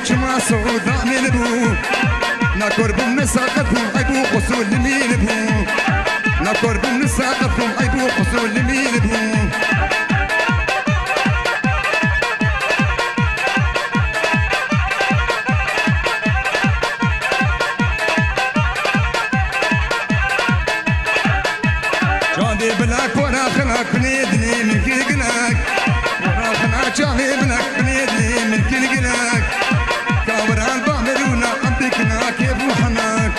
كما سودان بو نقرب مساقتهم عيبو قصول لمين بو نقرب مساقتهم عيبو قصول لمين بو جادي بلاك ورا خلاك بنيدني من كل قلاك ورا خلاك جادي بلاك بنيدني من كل قلاك كاوران بعملونا عبدكنا كيف وحناك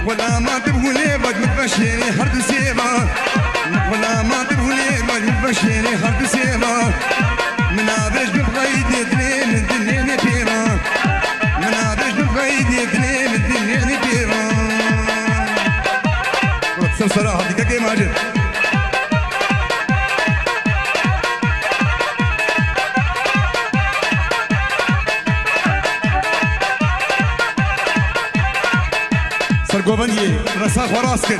ولا ما تبغوني بد متبشيني حرد سيبا ولا ما تبغوني بد متبشيني حرد سيبا من عبش بغيد يدني من دنيا بيرا من عبش بغيد يدني من دنيا بيرا صراحة ديكا كيف ماجد سرقوباني رساخ وراسكن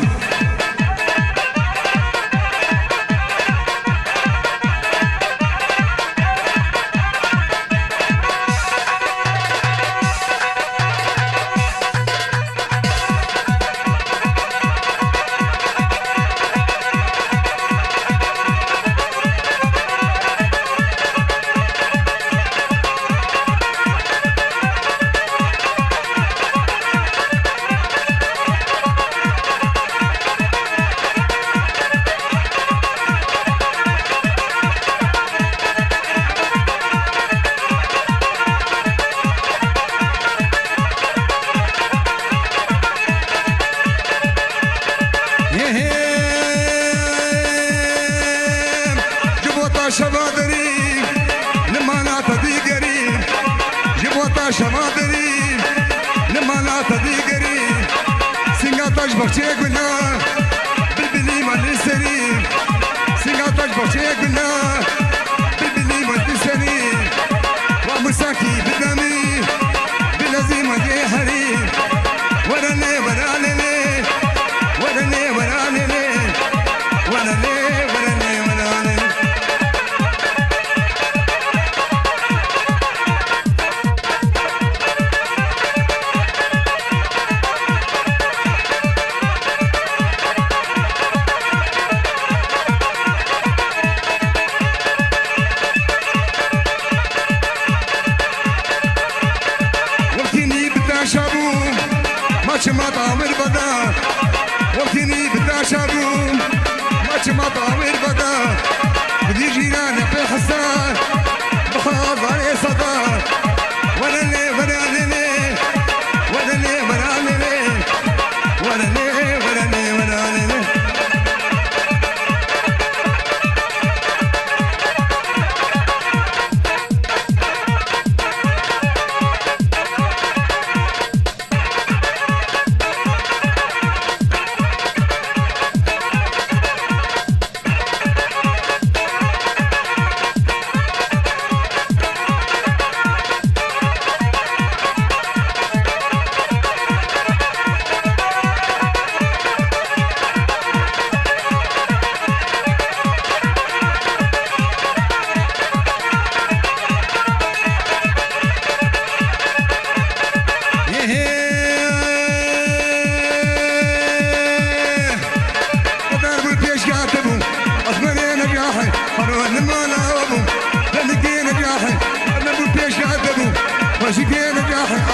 شبادري لما لا تدي قريب جبوتا شبادري لما لا تدي قريب سنغاتاش بخشي قلنا بالبلي ما لسري سنغاتاش بخشي قلنا بالبلي ما لسري ومساكي بدمي بالذي ما دي حريب وراني وراني وراني وراني وراني ما طاور بدا وقتني بدا شابو ما طاور بدا بدي جيراني في حسان بخاف علي صدى ولا لي ولا لي ولا لي ولا لي ولا لي ولا لي ولا لي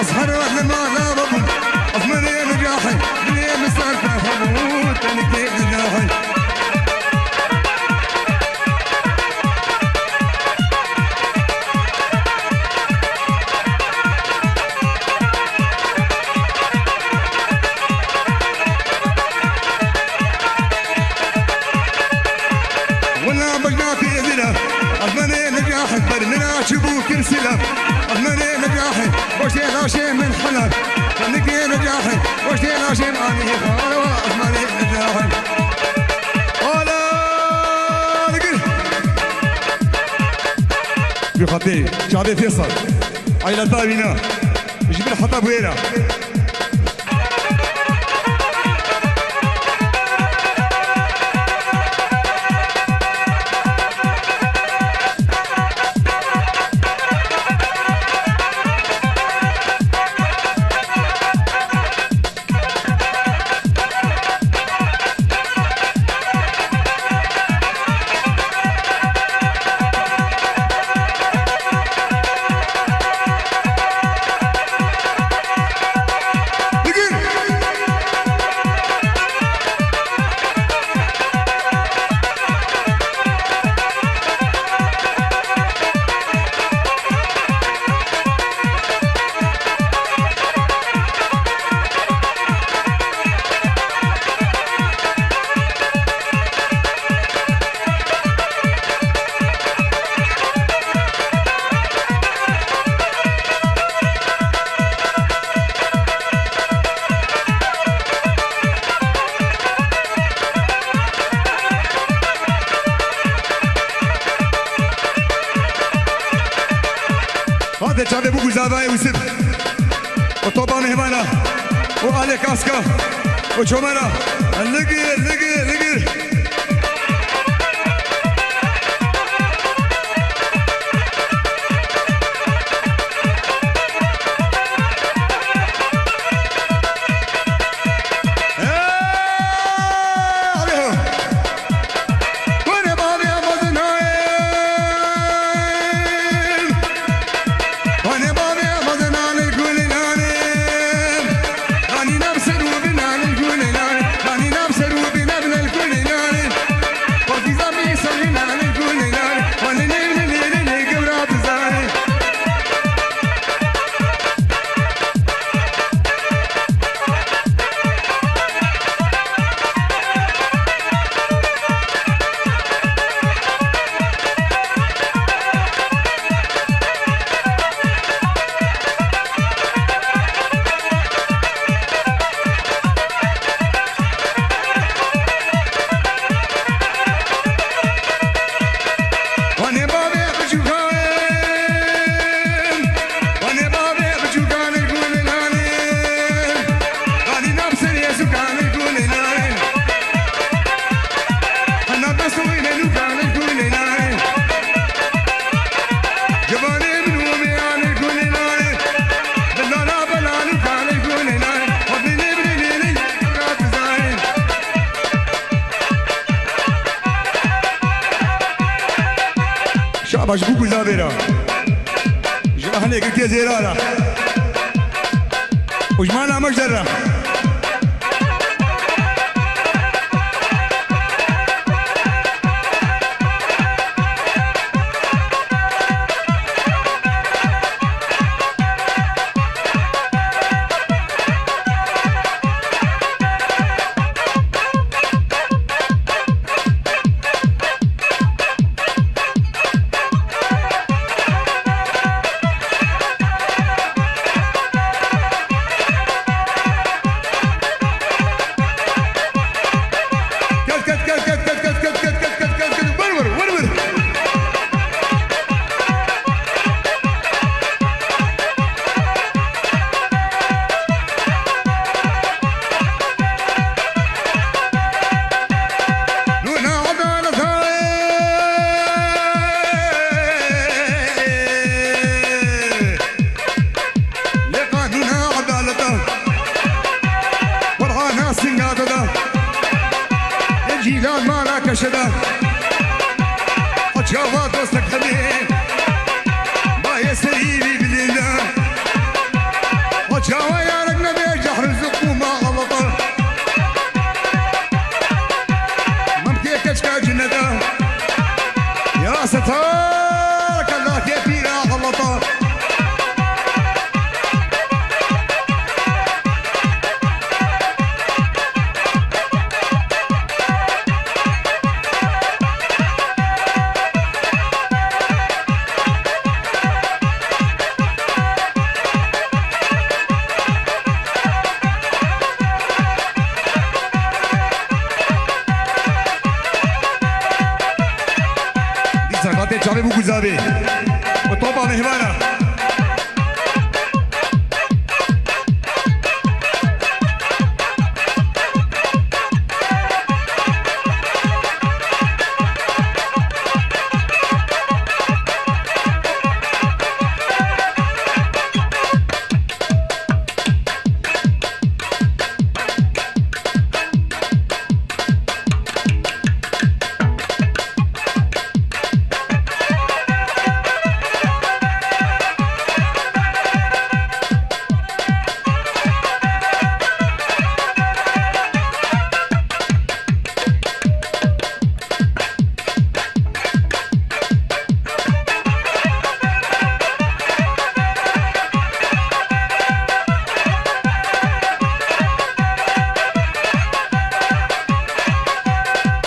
أصهر ولا ما نابو أصمري نجاحي ليه مسارته هموت تنكي نجاحي ولا بجناتي إذنه أصمري نجاحي برمنا شبو كرسله أصمري نجاحي وشي غاشي من حلب تنكي نجاحي وشي غاشي ماني خالوا أصمري نجاحي ولا نقل بخطي شعبي فيصل عيلة طابينا مش بالحطة بويرة ساعات شعبي بوكو زاباي وسب وطوبا مهمانا وآلي كاسكا وشومانا اللقي اللقي اللقي باش بوكو زابيرا جاهني قلت يا زيرارا وجمانا مجدرة شدا وجوا دوستك حبيب ما يسريني بالله وجوا يا رجل بيجح رزق وما غلطه ممكن كشكا جنده يا ستار الله كبير غلطه j'avais beaucoup zavé. Autant par Mehmana.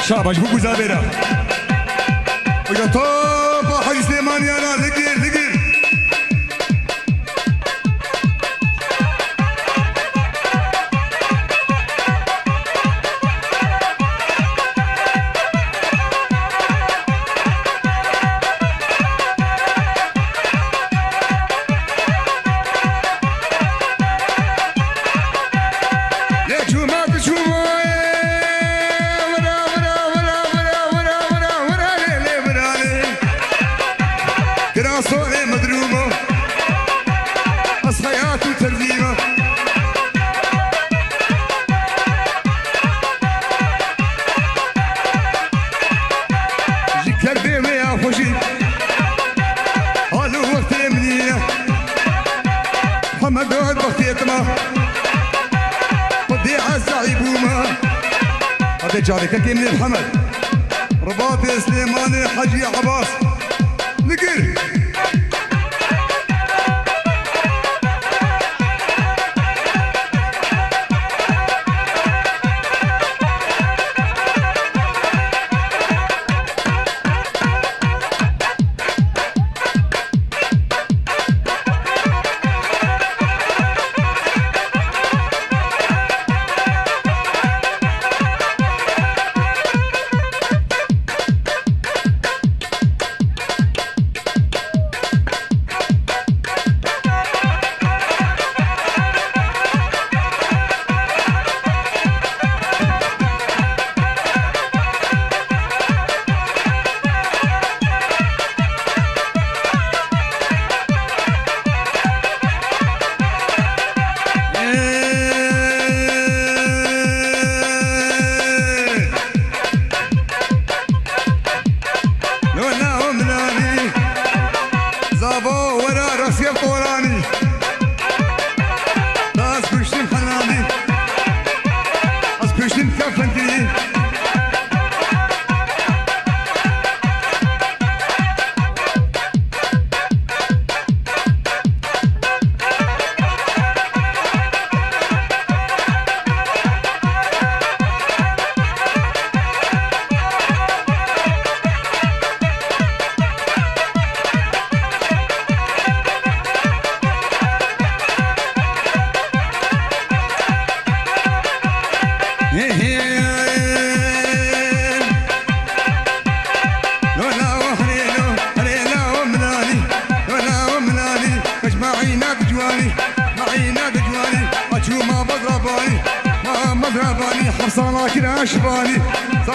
شاباش بوكو زابيرا ويا طوب حاج سليمان يا نار لقير لقير دما ودي عزعي بوما هذا جارك كيم محمد رباط سليمان حجي عباس نقر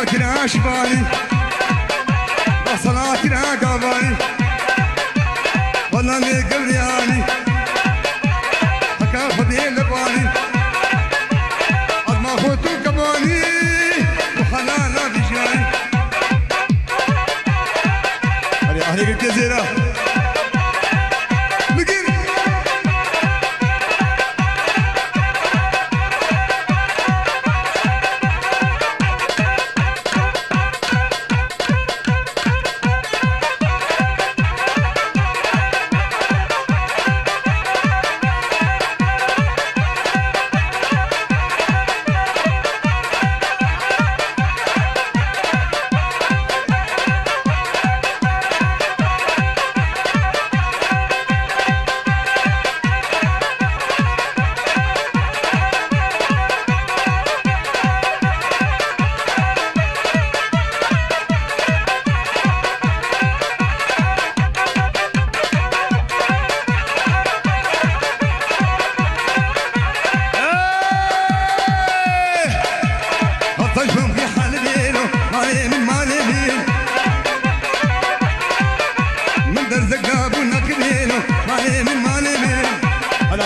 ساكن عشباني وصلاتنا قباني والله اللي قبلياني حكا فضي لباني عظما فوتو كباني وحلالا بجاني هذه أهلي قلت زيرا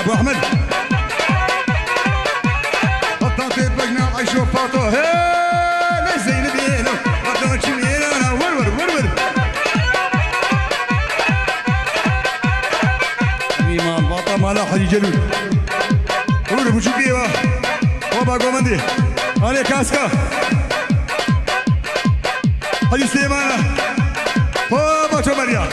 ابو احمد طاطي بقنا عيشو فاطو هي لا زين بينو غدو تشمينا انا ورور ميما الباطا مالا حدي جلو ورور بشوكيوا وبا قومندي علي كاسكا حدي سليمانا وبا تمريا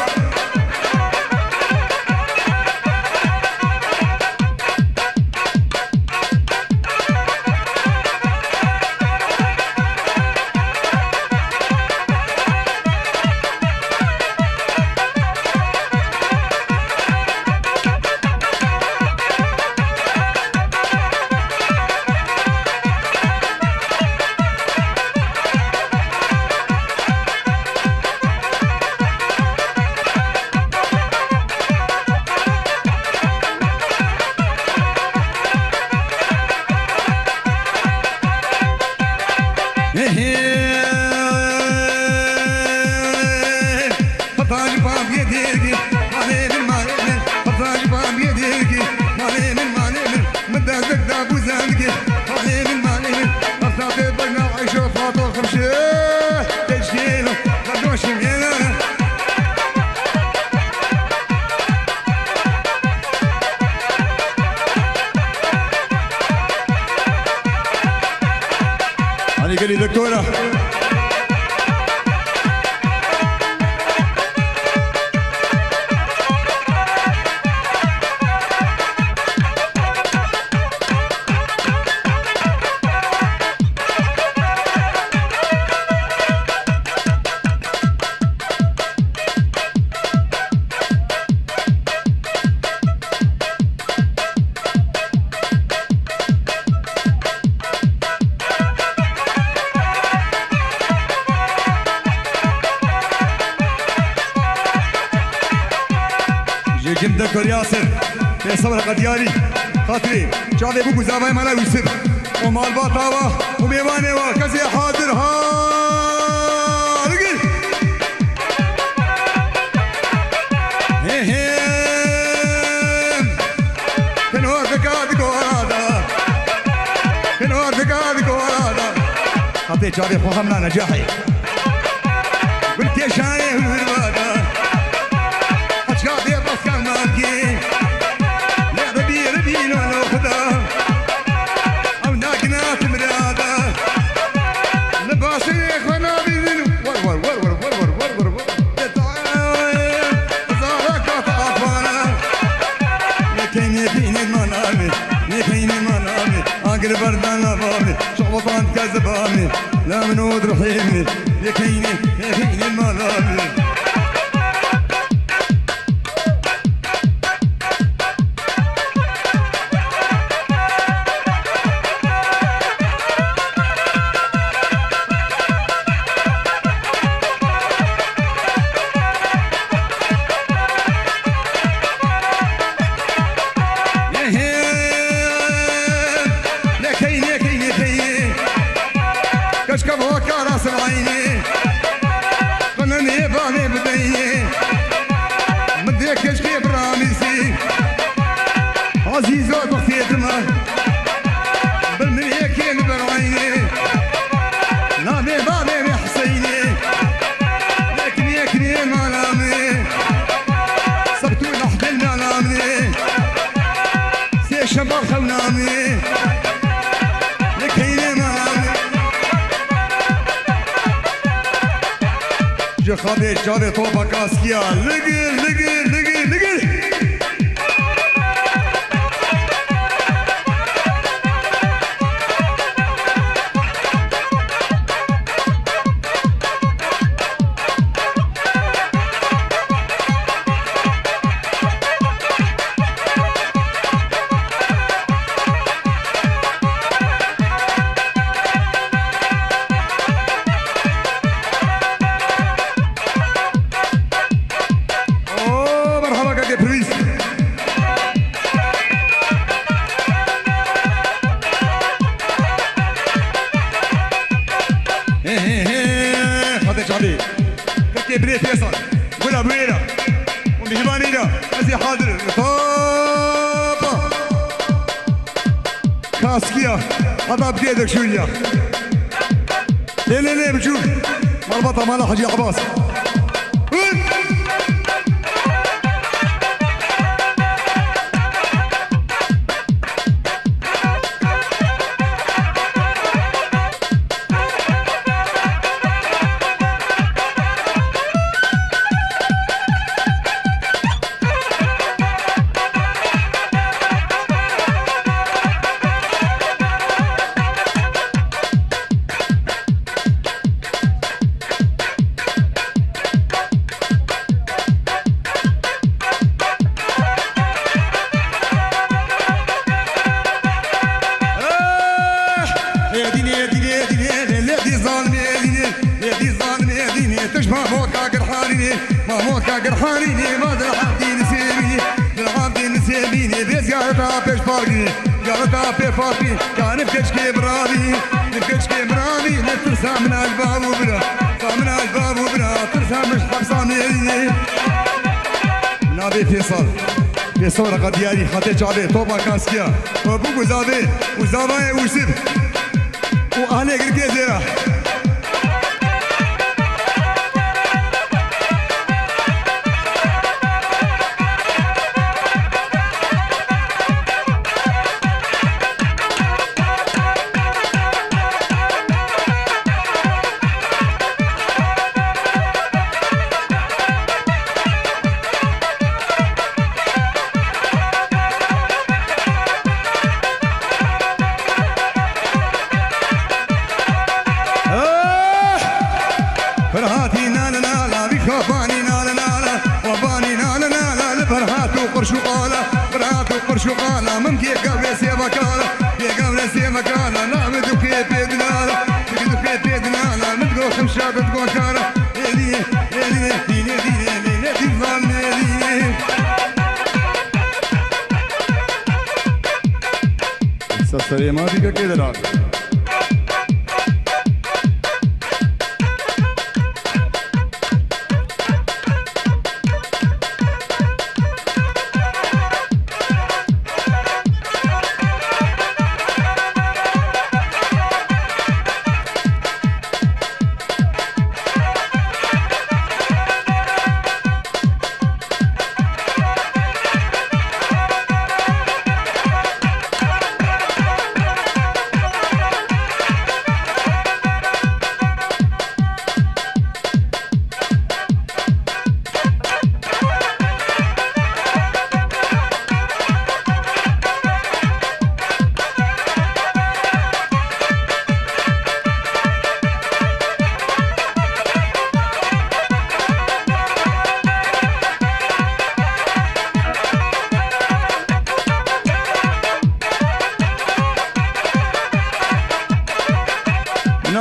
دكتورة جيم دكتور ياسر في صبر قدياري خاطري شادي بوكو زاوي مالا يوسف ومال باطاوة وميواني وكزي حاضر ها رجل كنور بكاد كورادا كنور بكاد كورادا خاطري شادي خوهمنا نجاحي قلت يا شايف الوربادا شادي بس كان ماكي لا ربي لو خدا او ناقنات مرادا لباسي اخوانا بيزنو ور زارك اطفانا يكيني فيني المنامي اقل بردان بابي شغلطان كذبامي لا منود رحيمي يكيني فيني المنامي كشكب هو كراس العيني قنني باني بديني مديك كشكي براميسي عزيزو بخيت ما بالمليكين بالعيني نامي باني بحسيني لكن يكني منامي صبتو لحد المنامي سي شباب خونامي لكيني منامي خاطر جاري طوبة كاسكيا لقل شادي كي بريت يسار ولا بريرة ومهمانينا أزي حاضر طابا كاسكيا هذا بديدك شوية ليه بشوف مربطة مالا حجي عباس محمود قرحانيني ما درحتي نسيبيني درحتي نسيبيني بيز قالتها بيش فارقني قالتها بي فارقني كان بكشكي برامي نترسى من الباب وبنا من الباب وبنا ترسى مش حبساني نادي فيصل قدياري خاطر شعبي طوبا كاسكيا وابوك وزابي وسيب واهلي قرقي زيرا برشقالة براتو برشقالة من كي قبل سيفكالة كي قبل سيفكالة نعمد وكي بيدنالة تقدر كي بيدنالة من تقول خمسة تقول كارة يدي يدي يدي يدي يدي يدي سسري ما ديك كده لا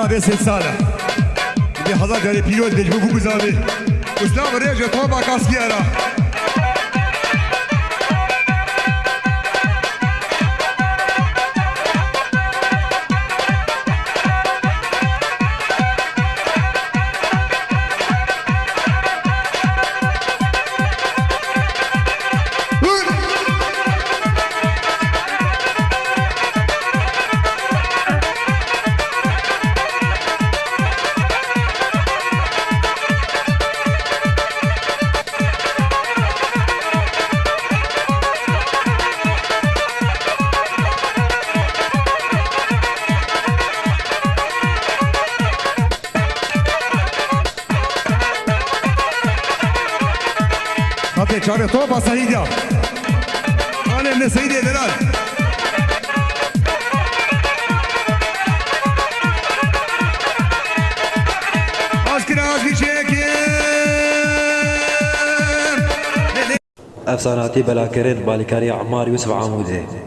نابي سيد صالح اللي حضرت هذه بيلوت اللي جبوه بوزابي وسلام ريجة طوبة كاسكيرا خاطر چاره طوبة سعيدة أنا من سعيدة دلال أسكر شيكي أفساناتي بلا كرد بالكاري عمار يوسف عمودي